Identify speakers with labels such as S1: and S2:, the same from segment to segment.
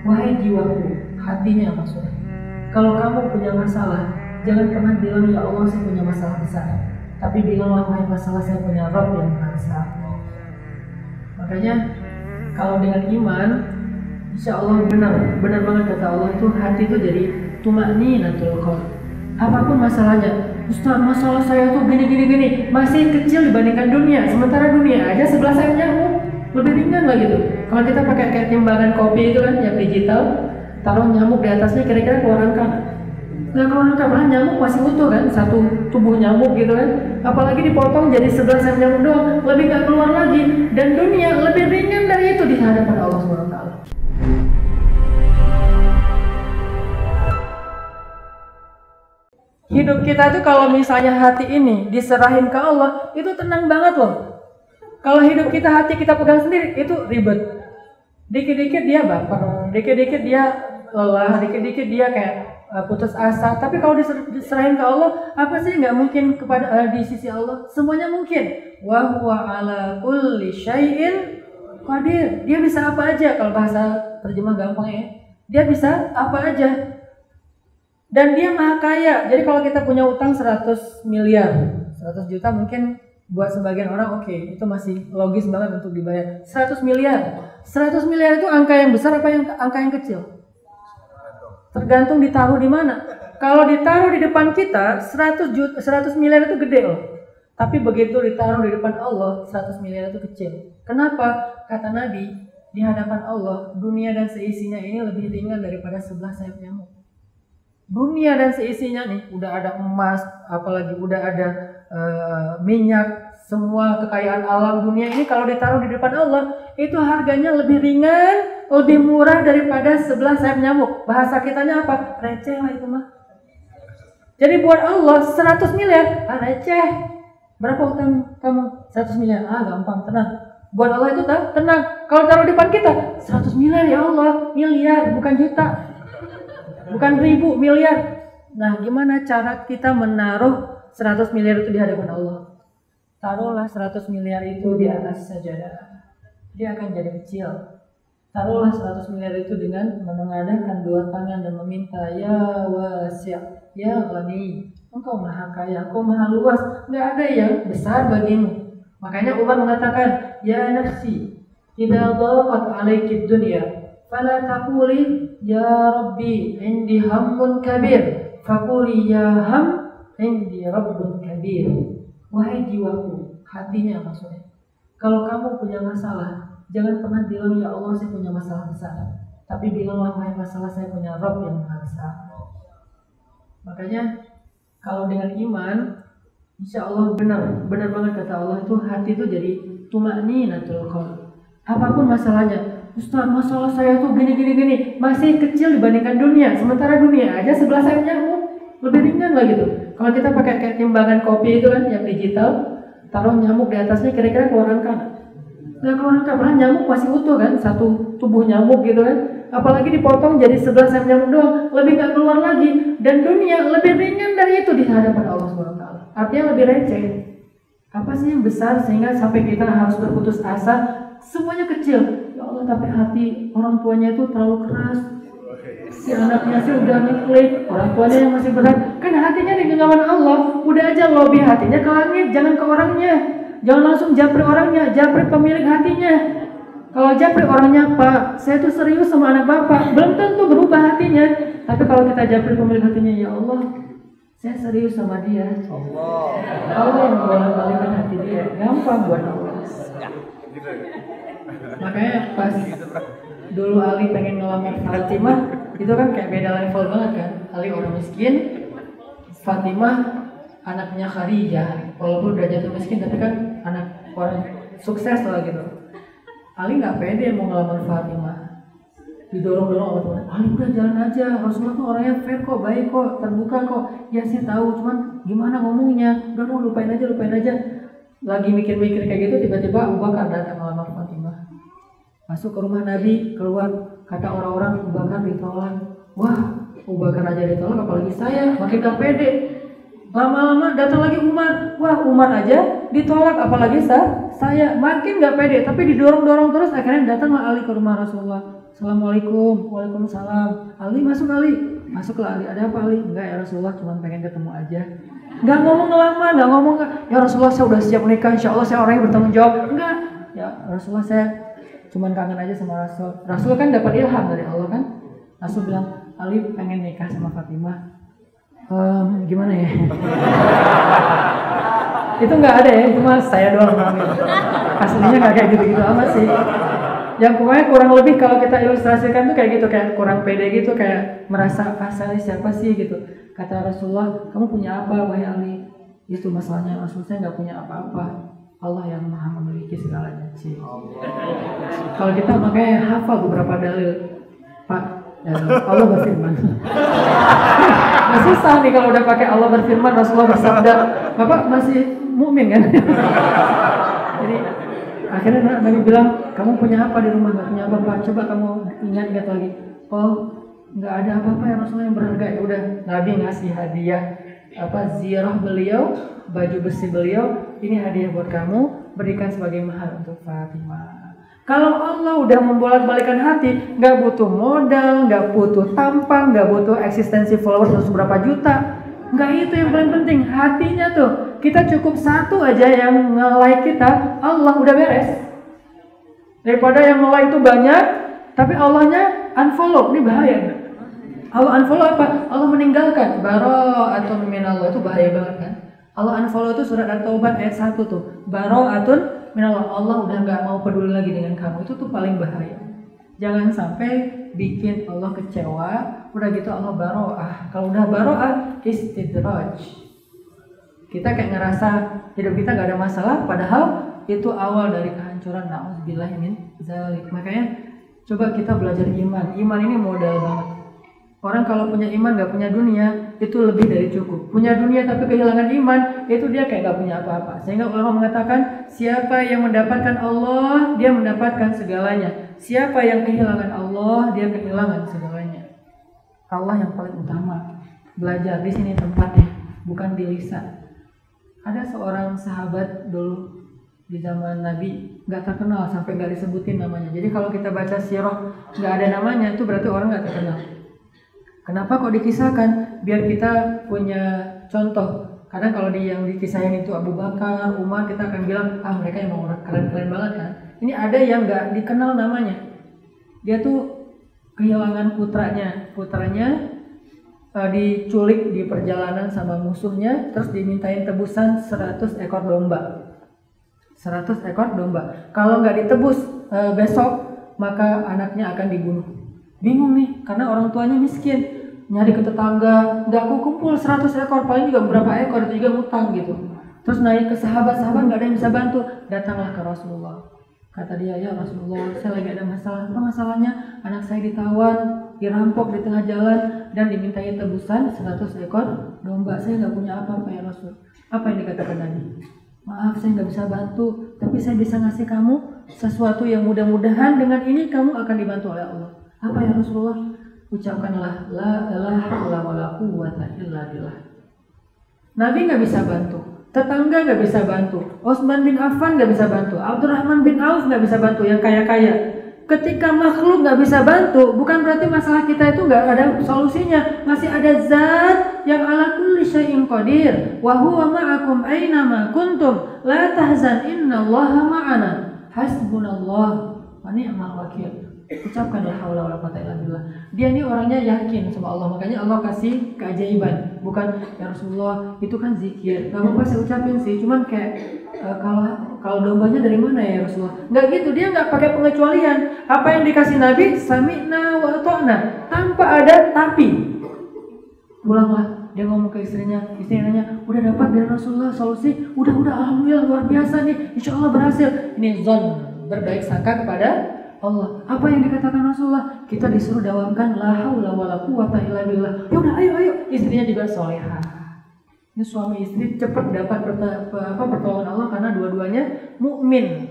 S1: Wahai jiwaku, hatinya maksudnya. Kalau kamu punya masalah, jangan pernah bilang ya Allah saya punya masalah besar, tapi bilanglah wahai masalah saya punya Rabb yang maha besar. Makanya kalau dengan iman, insya Allah benar banget kata Allah itu hati itu jadi tumaninatul qalb. Apapun masalahnya, Ustaz masalah saya tuh gini, masih kecil dibandingkan dunia. Sementara dunia aja 11 sayap nyamuk, lebih ringan lah gitu. Kalau kita pakai kayak timbangan kopi itu kan yang digital, taruh nyamuk di atasnya kira-kira keluar angka. Nggak keluar angka, malah nyamuk masih utuh kan, satu tubuh nyamuk gitu kan. Apalagi dipotong jadi 11 sayap nyamuk doang, lebih nggak keluar lagi. Dan dunia lebih ringan dari itu di hadapan Allah SWT. Hidup kita tuh kalau misalnya hati ini diserahin ke Allah, itu tenang banget loh. Kalau hidup kita, hati kita pegang sendiri, itu ribet. Dikit-dikit dia baper, dikit-dikit dia lelah, dikit-dikit dia kayak putus asa. Tapi kalau diserahin ke Allah, apa sih nggak mungkin kepada di sisi Allah? Semuanya mungkin. Wa huwa ala kulli syai'in qadir. Dia bisa apa aja, kalau bahasa terjemah gampang ya. Dia bisa apa aja. Dan dia maha kaya. Jadi kalau kita punya utang 100 miliar, 100 juta mungkin buat sebagian orang oke, itu masih logis banget untuk dibayar. 100 miliar. 100 miliar itu angka yang besar apa angka yang kecil? Tergantung ditaruh di mana. Kalau ditaruh di depan kita, 100 miliar itu gede loh. Tapi begitu ditaruh di depan Allah, 100 miliar itu kecil. Kenapa? Kata Nabi, di hadapan Allah, dunia dan seisinya ini lebih ringan daripada 11 sayap nyamuk. Dunia dan seisinya nih, udah ada emas, apalagi udah ada minyak, semua kekayaan alam dunia ini kalau ditaruh di depan Allah, itu harganya lebih ringan, lebih murah daripada 11 sayap nyamuk. Bahasa kitanya apa? Receh lah itu mah. Jadi buat Allah 100 miliar, receh. Berapa utang kamu? 100 miliar, gampang, tenang. Buat Allah itu tenang. Kalau taruh di depan kita, 100 miliar ya Allah, miliar, bukan juta. Bukan ribu, miliar. Nah, gimana cara kita menaruh 100 miliar itu di hadapan Allah? Taruhlah 100 miliar itu di atas sajadah. Dia akan jadi kecil. Taruhlah 100 miliar itu dengan menengadahkan dua tangan dan meminta, ya wasi', ya ghani. Engkau maha kaya, engkau maha luas. Nggak ada yang besar bagimu. Makanya Umar mengatakan, ya nafsi, idza dhaqat 'alaiki dunya, fala taquli ya Rabbi indi hammun kabir, faquli ya ham indi rabbun kabir. Wahai jiwaku, hatinya maksudnya. Kalau kamu punya masalah, jangan pernah bilang ya Allah saya punya masalah besar, tapi bilanglah wahai masalah saya punya Rabb yang maha besar. Makanya kalau dengan iman, insya Allah benar banget kata Allah itu hati itu jadi tumaninatul qalb. Apapun masalahnya, Ustaz masalah saya tuh gini, masih kecil dibandingkan dunia. Sementara dunia aja 11 sayap nyamuk, lebih ringan lah gitu. Kalau kita pakai kayak timbangan kopi itu kan yang digital, taruh nyamuk di atasnya kira-kira keluar angka. Nggak keluar angka, malah nyamuk masih utuh kan, satu tubuh nyamuk gitu kan. Apalagi dipotong jadi 11 sayap nyamuk doang, lebih nggak keluar lagi. Dan dunia lebih ringan dari itu di hadapan Allah SWT. Artinya lebih receh. Apa sih yang besar sehingga sampai kita harus berputus asa? Semuanya kecil. Ya Allah, tapi hati orang tuanya itu terlalu keras. Si anaknya sih udah ngeklik, orang tuanya yang masih berat. Kan hatinya di genggaman Allah. Udah aja lobby hatinya ke langit, jangan ke orangnya. Jangan langsung japri orangnya, japri pemilik hatinya. Kalau japri orangnya, Pak, saya tuh serius sama anak Bapak, belum tentu berubah hatinya. Tapi kalau kita japri pemilik hatinya, ya Allah, saya serius sama dia. Allah yang bolak-balikan hati dia, gampang buat Allah. Makanya pas dulu Ali pengen ngelamar Fatimah, itu kan kayak beda level banget kan. Ali orang miskin, Fatimah anaknya Khadijah, walaupun udah jatuh miskin tapi kan anak orang sukses lah gitu. Ali nggak pede mau ngelamar Fatimah, didorong-dorong sama teman. Ali udah jalan aja, Rasulullah tuh orangnya fair kok, baik kok, terbuka kok. Ya sih tahu, cuman gimana ngomongnya? Udah lupain aja. Lagi mikir-mikir kayak gitu, tiba-tiba Abu Bakar datang ngelamar Fatimah. Masuk ke rumah Nabi, keluar, kata orang-orang Abu Bakar ditolak. Wah, Abu Bakar aja ditolak, apalagi saya, makin gak pede. Lama-lama datang lagi Umar. Wah, Umar aja ditolak, apalagi saya makin gak pede. Tapi didorong-dorong terus, akhirnya datanglah Ali ke rumah Rasulullah Assalamualaikum. Waalaikumsalam. Ali, masuk Ali. Masuklah Ali. Ada apa Ali? Enggak ya Rasulullah, cuma pengen ketemu aja. Enggak ngomong lama, enggak ngomong. Ya Rasulullah, saya udah siap menikah. Insya Allah saya orang yang bertanggung jawab. Enggak. Ya Rasulullah, saya cuma kangen aja sama Rasul. Rasul kan dapat ilham dari Allah kan. Rasul bilang, Ali pengen nikah sama Fatimah. Gimana ya? Itu nggak ada ya, itu mas saya doang. Aslinya nggak kayak gitu-gitu amat sih. Yang pokoknya kurang lebih kalau kita ilustrasikan tuh kayak gitu, kayak kurang pede gitu, kayak merasa saya siapa sih gitu. Kata Rasulullah, kamu punya apa wahai Ali? Itu masalahnya, Rasul saya nggak punya apa-apa. Allah yang maha memiliki segalanya sih. Kalau kita makanya hafal beberapa dalil, Pak. Allah berfirman. Nah, susah nih kalau udah pakai Allah berfirman, Rasulullah bersabda. Bapak masih mukmin kan? Jadi akhirnya Nabi bilang, kamu punya apa di rumah? Gak punya apa-apa. Coba kamu ingat lagi. Oh, nggak ada apa-apa ya Rasulullah yang berharga. Ya udah, Nabi ngasih hadiah zirah beliau, baju besi beliau. Ini hadiah buat kamu, berikan sebagai mahar untuk Fatimah. Kalau Allah udah membolak-balikan hati, nggak butuh modal, nggak butuh tampang, nggak butuh eksistensi followers berapa juta. Nggak itu yang paling penting, hatinya tuh. Kita cukup satu aja yang nge-like kita, Allah udah beres. Daripada yang nge-like itu banyak, tapi Allahnya unfollow, ini bahaya. Allah unfollow apa? Allah meninggalkan. Bara'atun minallah, itu bahaya banget kan. Allah unfollow itu surat At-Taubah ayat 1 tuh. Bara'atun minallah, Allah udah nggak mau peduli lagi dengan kamu. Itu tuh paling bahaya. Jangan sampai bikin Allah kecewa. Udah gitu Allah baro'ah. Kalau udah baro'ah, istidraj. Kita kayak ngerasa hidup kita nggak ada masalah, padahal itu awal dari kehancuran. Na'udzubillah min dzalik. Makanya coba kita belajar iman. Iman ini modal banget. Orang kalau punya iman gak punya dunia, itu lebih dari cukup. Punya dunia tapi kehilangan iman, itu dia kayak gak punya apa-apa. Sehingga ulama mengatakan, siapa yang mendapatkan Allah, dia mendapatkan segalanya. Siapa yang kehilangan Allah, dia kehilangan segalanya. Allah yang paling utama. Belajar di sini tempatnya, bukan di lisan. Ada seorang sahabat dulu di zaman Nabi, gak terkenal sampai gak disebutin namanya. Jadi kalau kita baca sirah gak ada namanya, itu berarti orang gak terkenal. Kenapa kok dikisahkan? Biar kita punya contoh. Kadang kalau yang dikisahin itu Abu Bakar, Umar, kita akan bilang, mereka emang orang keren-keren banget kan. Ini ada yang gak dikenal namanya. Dia tuh kehilangan putranya diculik di perjalanan sama musuhnya, terus dimintain tebusan 100 ekor domba. 100 ekor domba. Kalau nggak ditebus besok, maka anaknya akan dibunuh. Bingung nih, karena orang tuanya miskin, nyari ke tetangga, nggak kumpul 100 ekor, paling juga beberapa ekor, itu juga ngutang gitu. Terus naik ke sahabat-sahabat, nggak ada yang bisa bantu, datanglah ke Rasulullah. Kata dia, ya Rasulullah, saya lagi ada masalah. Apa masalahnya? Anak saya ditawan, dirampok di tengah jalan, dan dimintai tebusan 100 ekor domba. Saya nggak punya apa-apa ya Rasul. Apa yang dikatakan Nabi? Maaf, saya nggak bisa bantu, tapi saya bisa ngasih kamu sesuatu yang mudah-mudahan dengan ini kamu akan dibantu oleh Allah. Apa ya Rasulullah? Ucapkanlah la ilaha wala quwwata illa billah. Nabi nggak bisa bantu, tetangga nggak bisa bantu, Utsman bin Affan nggak bisa bantu, Abdurrahman bin Auf nggak bisa bantu, yang kaya-kaya. Ketika makhluk nggak bisa bantu, bukan berarti masalah kita itu nggak ada solusinya. Masih ada zat yang ala kulli syai'in qadir, wa huwa ma'akum aina ma kuntum, la tahzan innallaha ma'ana, hasbunallah wa ni'mal wakil. Ucapkanlah haula wala quwwata illa billah. Dia ini orangnya yakin sama Allah, makanya Allah kasih keajaiban. Bukan ya Rasulullah itu kan zikir, gak apa-apa saya ucapin sih, cuman kayak kalau dombanya dari mana ya Rasulullah? Nggak gitu, dia nggak pakai pengecualian. Apa yang dikasih Nabi, sami'na wa ata'na, tanpa ada tapi. Pulanglah, dia ngomong ke istrinya nanya, udah dapat dari Rasulullah solusi? Udah, alhamdulillah luar biasa nih, insya Allah berhasil. Ini zon, berbaik sangka kepada Allah. Apa yang dikatakan Rasulullah? Kita disuruh dawamkan la haula wala quwwata illa billah. Ya udah, ayo. Istrinya juga solehah. Ini suami istri cepat dapat pertolongan Allah karena dua-duanya mukmin.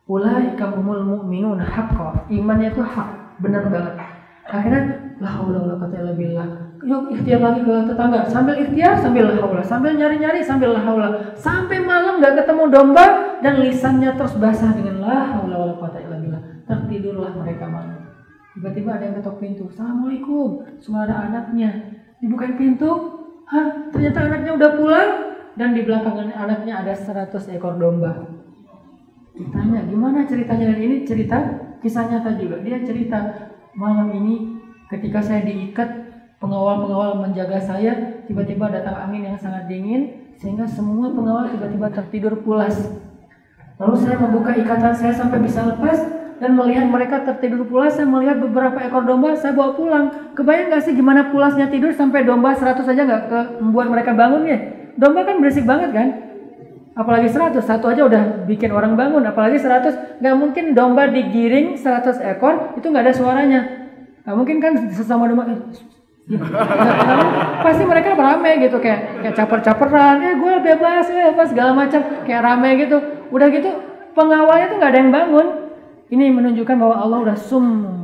S1: Ulaika humul mu'minun haqqan. Imannya itu hak, benar banget. Akhirnya la haula wala quwwata illa billah. Yuk ikhtiar lagi ke tetangga. Sambil ikhtiar, sambil la haula. Sambil nyari-nyari, sambil la haula. Sampai malam enggak ketemu domba dan lisannya terus basah dengan la haula wala quwwata illa billah. Tertidurlah mereka malam. Tiba-tiba ada yang ketok pintu. Assalamualaikum. Suara anaknya. Dibukain pintu. Hah, ternyata anaknya udah pulang. Dan di belakang anaknya ada 100 ekor domba. Ditanya, gimana ceritanya? Dan ini cerita kisah nyata juga. Dia cerita, malam ini ketika saya diikat, pengawal-pengawal menjaga saya, tiba-tiba datang angin yang sangat dingin, sehingga semua pengawal tiba-tiba tertidur pulas. Lalu saya membuka ikatan saya sampai bisa lepas, dan melihat mereka tertidur pulas. Saya melihat beberapa ekor domba, saya bawa pulang. Kebayang gak sih gimana pulasnya tidur sampai domba 100 aja gak membuat mereka bangun ya? Domba kan berisik banget kan? Apalagi 100, satu aja udah bikin orang bangun. Apalagi 100, gak mungkin domba digiring 100 ekor, itu gak ada suaranya. Gak mungkin kan sesama domba. Pasti mereka rame gitu, kayak caper-caperan, gue bebas, segala macam, kayak rame gitu. Udah gitu pengawalnya tuh gak ada yang bangun. Ini menunjukkan bahwa Allah udah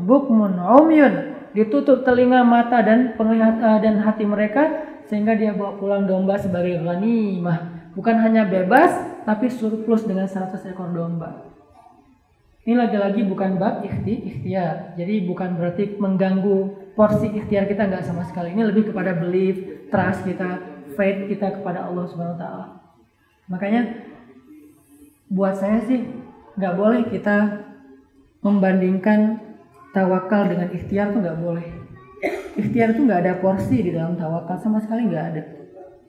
S1: bukmun umyun, ditutup telinga, mata dan penglihatan dan hati mereka, sehingga dia bawa pulang domba sebagai ghanimah. Bukan hanya bebas, tapi surplus dengan 100 ekor domba. Ini lagi-lagi bukan bab ikhtiar. Jadi bukan berarti mengganggu porsi ikhtiar kita, enggak sama sekali. Ini lebih kepada belief, trust kita, faith kita kepada Allah Subhanahu wa taala. Makanya buat saya sih enggak boleh kita membandingkan tawakal dengan ikhtiar, tuh nggak boleh. Ikhtiar itu nggak ada porsi di dalam tawakal, sama sekali nggak ada.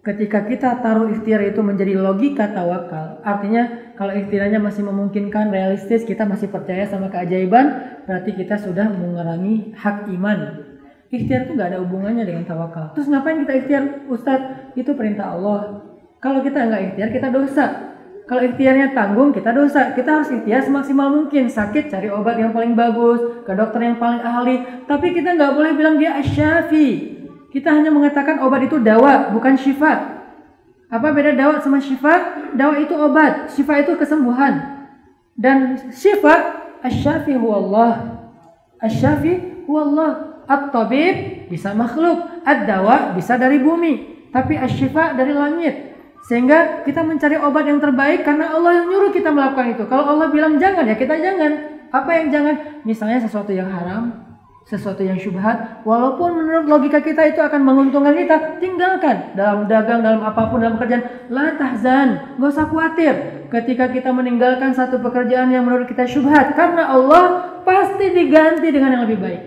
S1: Ketika kita taruh ikhtiar itu menjadi logika tawakal, artinya kalau ikhtiarnya masih memungkinkan, realistis, kita masih percaya sama keajaiban, berarti kita sudah mengurangi hak iman. Ikhtiar itu nggak ada hubungannya dengan tawakal. Terus ngapain kita ikhtiar, Ustadz? Itu perintah Allah. Kalau kita nggak ikhtiar, kita dosa. Kalau ikhtiarnya tanggung, kita dosa. Kita harus ikhtiar semaksimal mungkin. Sakit, cari obat yang paling bagus, ke dokter yang paling ahli. Tapi kita nggak boleh bilang dia asyafi. Kita hanya mengatakan obat itu dawa, bukan syifa. Apa beda dawa sama syifa? Dawa itu obat, syifa itu kesembuhan. Dan syifa, asyafi huwallah. Asyafi huwallah. At-tabib bisa makhluk, ad-dawa bisa dari bumi. Tapi asyifa dari langit. Sehingga kita mencari obat yang terbaik karena Allah yang nyuruh kita melakukan itu. Kalau Allah bilang jangan, ya kita jangan. Apa yang jangan? Misalnya sesuatu yang haram, sesuatu yang syubhat, walaupun menurut logika kita itu akan menguntungkan kita, tinggalkan. Dalam dagang, dalam apapun, dalam pekerjaan, la tahzan, gak usah khawatir ketika kita meninggalkan satu pekerjaan yang menurut kita syubhat, karena Allah pasti diganti dengan yang lebih baik.